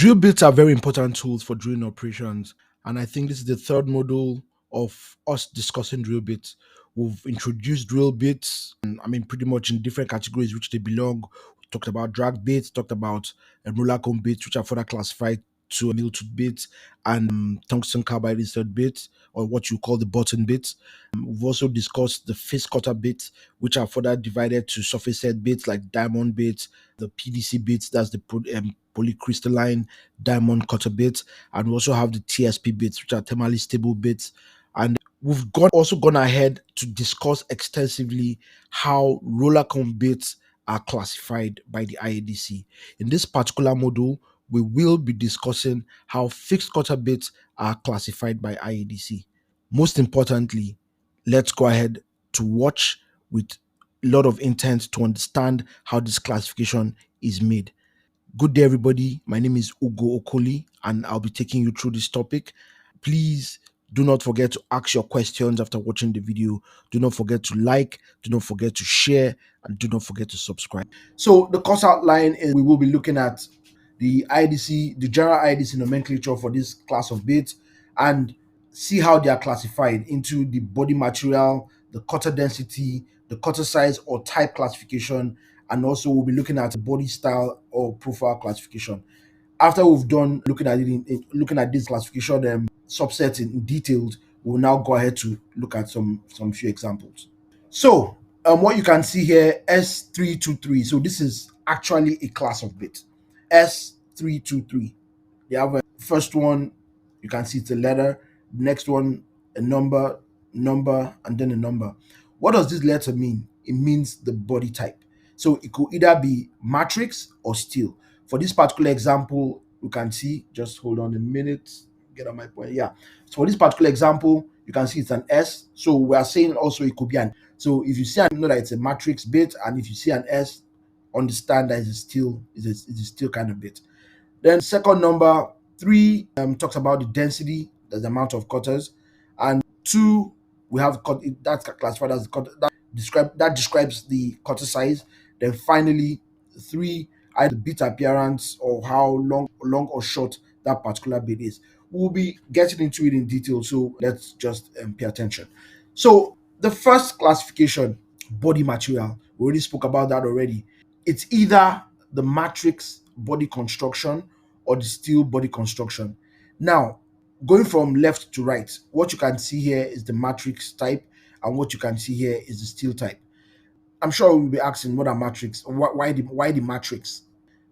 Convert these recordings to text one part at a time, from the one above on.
Drill bits are very important tools for drilling operations, and I think this is the third module of us discussing drill bits. We've introduced drill bits, and I mean, pretty much in different categories which they belong. We talked about drag bits, talked about roller cone bits, which are further classified to mill tooth bits, and tungsten carbide insert bits, or what you call the button bits. We've also discussed the face cutter bits, which are further divided to surface head bits like diamond bits, the PDC bits, that's the polycrystalline diamond cutter bits, and we also have the TSP bits, which are thermally stable bits. And also gone ahead to discuss extensively how roller cone bits are classified by the IADC. In this particular module, we will be discussing how fixed cutter bits are classified by IADC. Most importantly, let's go ahead to watch with a lot of intent to understand how this classification is made. Good day, everybody. My name is Ugo Okoli, and I'll be taking you through this topic. Please do not forget to ask your questions after watching the video. Do not forget to like, do not forget to share, and do not forget to subscribe. So, the course outline is we will be looking at the IDC, the general IDC nomenclature for this class of bits, and see how they are classified into the body material, the cutter density, the cutter size or type classification, and also we'll be looking at body style or profile classification. After we've done looking at it looking at this classification subsets in detailed, we'll now go ahead to look at some few examples. So what you can see here, S323. So this is actually a class of bit. S323. They have a first one, you can see it's a letter, next one a number, and then a number. What does this letter mean? It means the body type. So it could either be matrix or steel. For this particular example, you can see, just hold on a minute, get on my point. Yeah. So for this particular example, you can see it's an S. So we are saying also it could be an. So if you see and know that it's a matrix bit, and if you see an S, understand that it's a steel kind of bit. Then second number, 3 talks about the density, that's the amount of cutters, and 2 we have that's classified as the cutter that describes the cutter size. Then finally 3 either the bit appearance or how long or short that particular bit is. We'll be getting into it in detail, so let's just pay attention. So the first classification, body material, we already spoke about that already. It's either the matrix body construction or the steel body construction. Now, going from left to right, what you can see here is the matrix type, and what you can see here is the steel type. I'm sure we'll be asking what are matrix, why the matrix?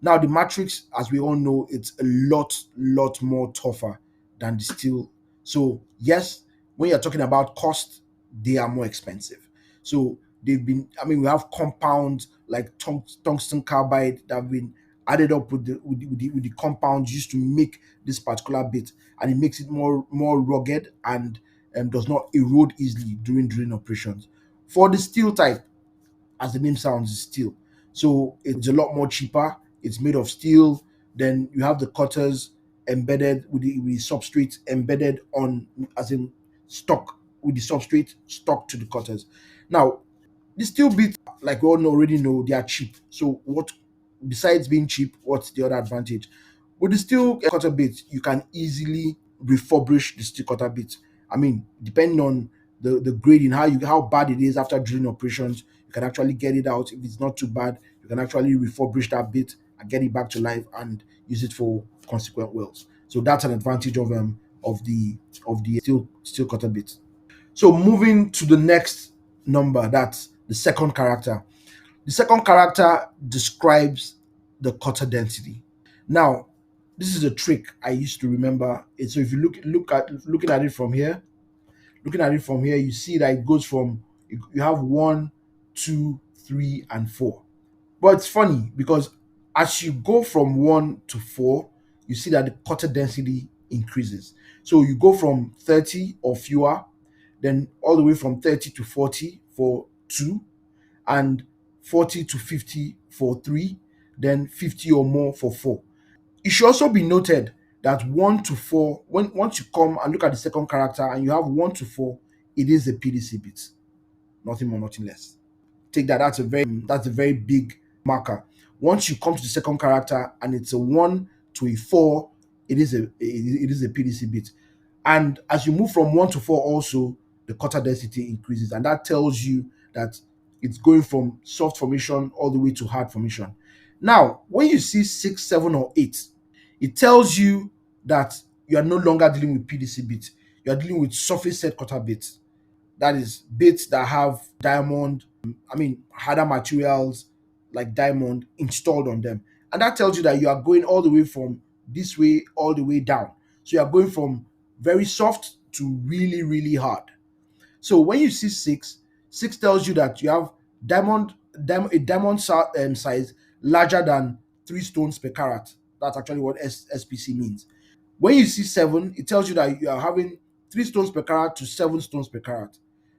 Now the matrix, as we all know, it's a lot more tougher than the steel. So yes, when you're talking about cost, they are more expensive. So we have compounds like tungsten carbide that have been added up with the compounds used to make this particular bit, and it makes it more rugged and does not erode easily during drilling operations. For the steel type, as the name sounds, is steel. So it's a lot more cheaper. It's made of steel. Then you have the cutters embedded with the substrate embedded on, as in stock with the substrate stuck to the cutters. Now, the steel bits, like we all already know, they are cheap. So what, besides being cheap, what's the other advantage? With the steel cutter bits, you can easily refurbish the steel cutter bits. I mean, depending on the grading, how bad it is after drilling operations, you can actually get it out. If it's not too bad, you can actually refurbish that bit and get it back to life and use it for consequent welds. So that's an advantage of the steel cutter bits. So moving to the next number, that's the second character. The second character describes the cutter density. Now, this is a trick I used to remember. So if you looking at it from here, you see that it goes from, you have 1, 2, 3, and 4. But it's funny because as you go from 1 to 4, you see that the cutter density increases. So you go from 30 or fewer, then all the way from 30 to 40 for 2, and 40 to 50 for 3, then 50 or more for 4. It should also be noted that 1 to 4, once you come and look at the second character and you have 1 to 4, it is a PDC bit, nothing more, nothing less. Take that. That's a very big marker. Once you come to the second character and it's a 1 to a 4, it is a PDC bit. And as you move from 1 to 4 also, the quarter density increases, and that tells you that it's going from soft formation all the way to hard formation. Now, when you see 6, 7, or 8, it tells you that you are no longer dealing with PDC bits. You are dealing with surface set quarter bits. That is bits that have diamond, harder materials like diamond installed on them. And that tells you that you are going all the way from this way all the way down. So you are going from very soft to really, really hard. So when you see 6, 6 tells you that you have a diamond size larger than 3 stones per carat. That's actually what SPC means. When you see 7, it tells you that you are having 3 stones per carat to 7 stones per carat.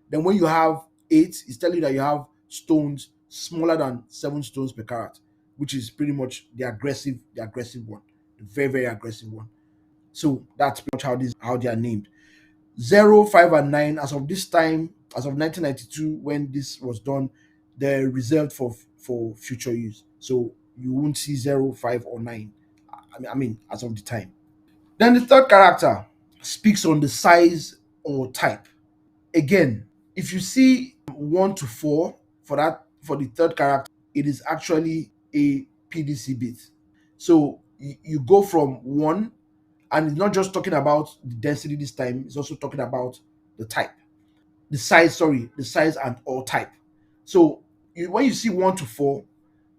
Then when you have 8, it's telling you that you have stones smaller than 7 stones per carat, which is pretty much the aggressive one, the very, very aggressive one. So that's pretty much how they are named. 0, 5, and 9, as of this time, as of 1992, when this was done, they're reserved for future use. So you won't see 0, 5, or 9. As of the time. Then the third character speaks on the size or type. Again, if you see 1 to 4 for the third character, it is actually a PDC bit. So you go from 1, and it's not just talking about the density this time, it's also talking about the type. The size and or type. So when you see 1 to 4,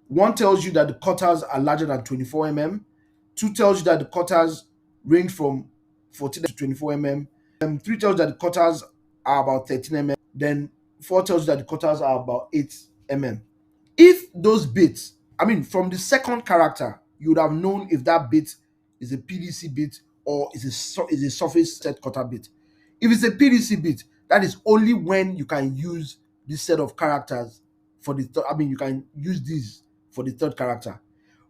1 tells you that the quarters are larger than 24 mm. 2 tells you that the quarters range from 14 to 24 mm. 3 tells you that the quarters are about 13 mm. Then 4 tells you that the quarters are about 8 mm. If those bits, from the second character, you would have known if that bit is a PDC bit or is a surface set quarter bit. If it's a PDC bit, that is only when you can use this set of characters for you can use these for the third character.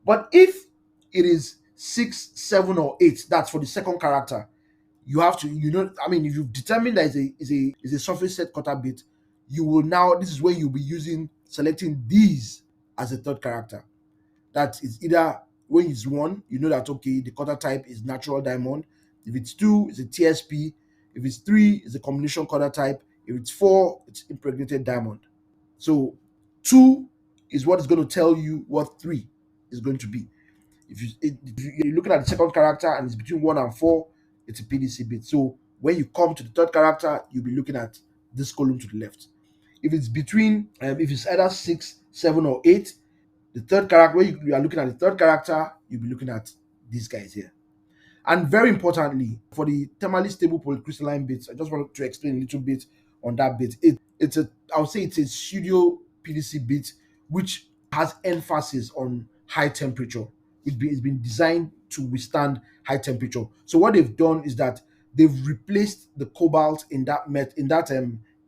But if it is 6, 7, or 8, that's for the second character, you have to, if you've determined that is a surface set quarter bit, you will now, this is where you'll be selecting these as a third character. That is either when it's 1, you know that okay, the quarter type is natural diamond. If it's 2, it's a TSP. If it's 3, it's a combination quarter type. If it's 4, it's impregnated diamond. So 2 is what is going to tell you what 3 is going to be. If you're looking at the second character and it's between 1 and 4, it's a PDC bit. So when you come to the third character, you'll be looking at this column to the left. If it's if it's either 6, 7, or 8, the third character, when you are looking at the third character, you'll be looking at these guys here. And very importantly, for the thermally stable polycrystalline bits, I just wanted to explain a little bit on that bit. I would say it's a pseudo PDC bit which has emphasis on high temperature. It's been designed to withstand high temperature. So what they've done is that they've replaced the cobalt in that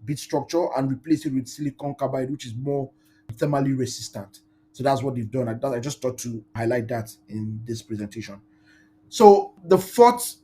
bit structure and replaced it with silicon carbide, which is more thermally resistant. So that's what they've done. I just thought to highlight that in this presentation. So the fourth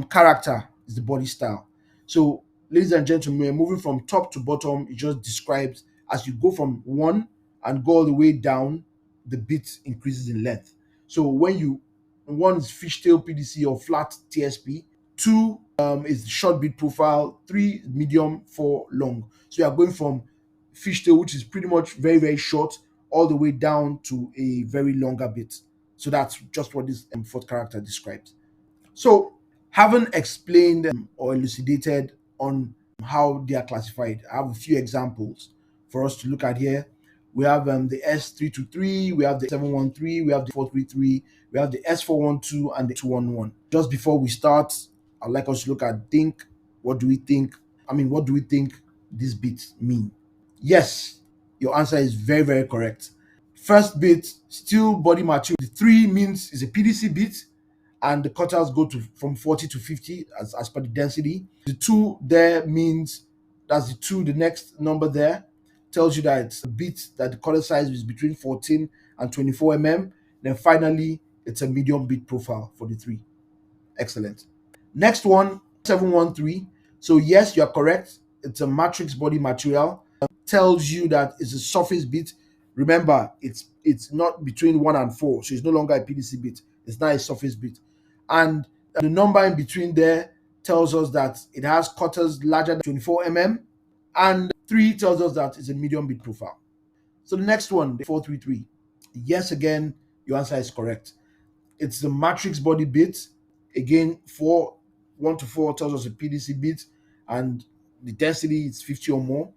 character is the body style. So, ladies and gentlemen, moving from top to bottom, it just describes as you go from 1 and go all the way down, the bit increases in length. So when 1 is fishtail PDC or flat TSP, 2 is short bit profile, 3 medium, 4 long. So you are going from fishtail, which is pretty much very, very short, all the way down to a very longer bit. So that's just what this fourth character describes. So, having explained or elucidated on how they are classified, I have a few examples for us to look at here. We have the S323, we have the 713, we have the 433, we have the S412, and the 211. Just before we start, I'd like us to look at what do we think these bits mean? Yes, your answer is very, very correct. First bit, steel body material. The 3 means is a PDC bit, and the quarters go to from 40 to 50 as per the density. The 2 there means that's the 2, the next number there tells you that it's a bit that the quarter size is between 14 and 24 mm. Then finally, it's a medium bit profile for the 3. Excellent. Next one, 713. So yes, you are correct. It's a matrix body material. Tells you that it's a surface bit. Remember, it's not between 1 and 4, so it's no longer a PDC bit. It's not a surface bit. And the number in between there tells us that it has quarters larger than 24 mm, and 3 tells us that it's a medium bit profile. So the next one, the 433. Yes, again, your answer is correct. It's the matrix body bit. Again, 1 to 4 tells us a PDC bit, and the density is 50 or more.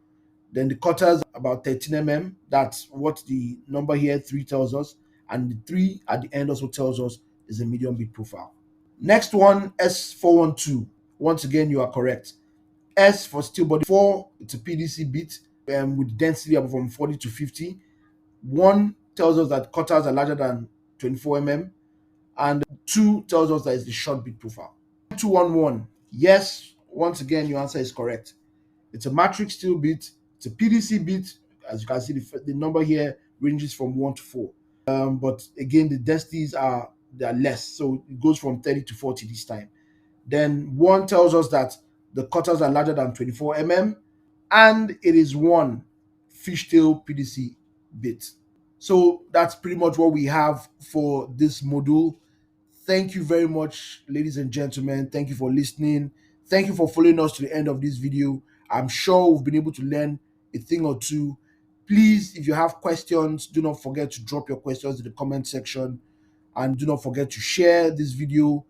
Then the quarters about 13 mm. That's what the number here 3 tells us. And the 3 at the end also tells us is a medium bit profile. Next one, S412. Once again, you are correct. S for steel body 4, it's a PDC bit with density of from 40 to 50. 1 tells us that quarters are larger than 24 mm, and 2 tells us that it's the short bit profile. 211. Yes, once again, your answer is correct. It's a matrix steel bit, it's a PDC bit. As you can see, the number here ranges from 1 to 4. But again, the densities they are less, so it goes from 30 to 40 this time. Then 1 tells us that the quarters are larger than 24 mm, and it is 1 fishtail PDC bit. So that's pretty much what we have for this module. Thank you very much, ladies and gentlemen. Thank you for listening. Thank you for following us to the end of this video. I'm sure we've been able to learn a thing or two. Please, if you have questions, do not forget to drop your questions in the comment section, and do not forget to share this video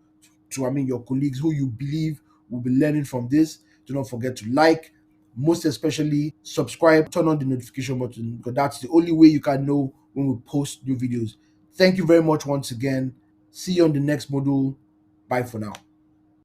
to your colleagues who you believe will be learning from this. Do not forget to like, most especially subscribe, turn on the notification button, because that's the only way you can know when we post new videos. Thank you very much once again. See you on the next module. Bye for now.